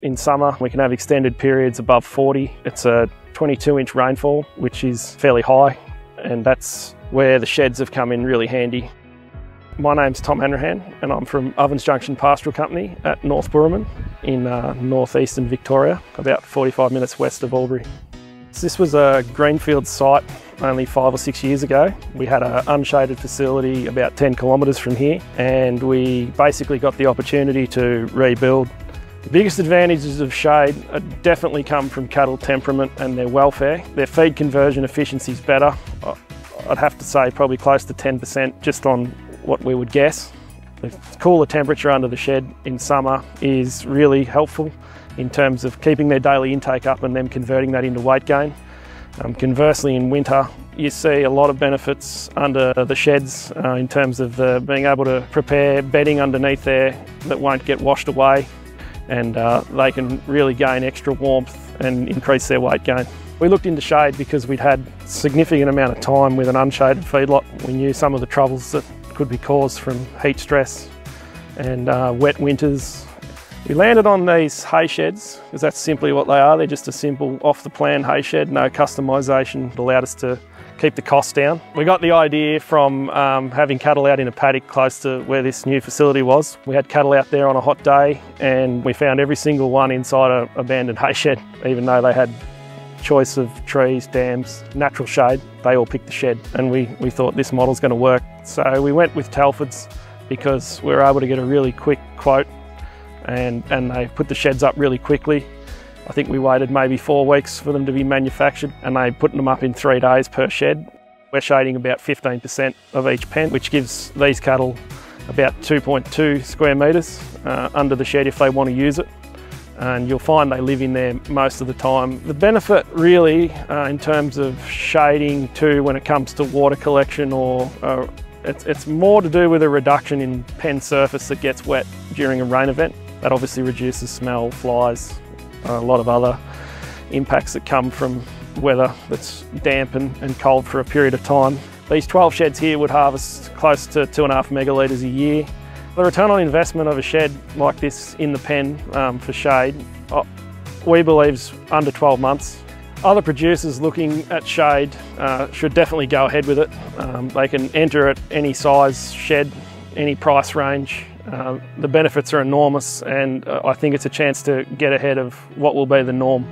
In summer, we can have extended periods above 40. It's a 22-inch rainfall, which is fairly high, and that's where the sheds have come in really handy. My name's Tom Hanrahan, and I'm from Ovens Junction Pastoral Company at North Burruman in northeastern Victoria, about 45 minutes west of Albury. So this was a greenfield site only 5 or 6 years ago. We had an unshaded facility about 10 kilometres from here, and we basically got the opportunity to rebuild. The biggest advantages of shade definitely come from cattle temperament and their welfare. Their feed conversion efficiency is better. I'd have to say probably close to 10% just on what we would guess. The cooler temperature under the shed in summer is really helpful in terms of keeping their daily intake up and them converting that into weight gain. Conversely, in winter, you see a lot of benefits under the sheds in terms of being able to prepare bedding underneath there that won't get washed away, and they can really gain extra warmth and increase their weight gain. We looked into shade because we'd had a significant amount of time with an unshaded feedlot. We knew some of the troubles that could be caused from heat stress and wet winters. We landed on these hay sheds because that's simply what they are. They're just a simple off-the-plan hay shed, no customisation. It allowed us to keep the costs down. We got the idea from having cattle out in a paddock close to where this new facility was. We had cattle out there on a hot day, and we found every single one inside an abandoned hay shed, even though they had choice of trees, dams, natural shade. They all picked the shed, and we thought this model's going to work. So we went with Telford's because we were able to get a really quick quote, and they put the sheds up really quickly. I think we waited maybe 4 weeks for them to be manufactured, and they put them up in 3 days per shed. We're shading about 15% of each pen, which gives these cattle about 2.2 square metres under the shed if they want to use it. And you'll find they live in there most of the time. The benefit really in terms of shading too when it comes to water collection, or it's more to do with a reduction in pen surface that gets wet during a rain event. That obviously reduces smell, flies, a lot of other impacts that come from weather that's damp and cold for a period of time. These 12 sheds here would harvest close to 2.5 megalitres a year. The return on investment of a shed like this in the pen for shade, we believe is under 12 months. Other producers looking at shade should definitely go ahead with it. They can enter at any size shed, any price range. The benefits are enormous, and I think it's a chance to get ahead of what will be the norm.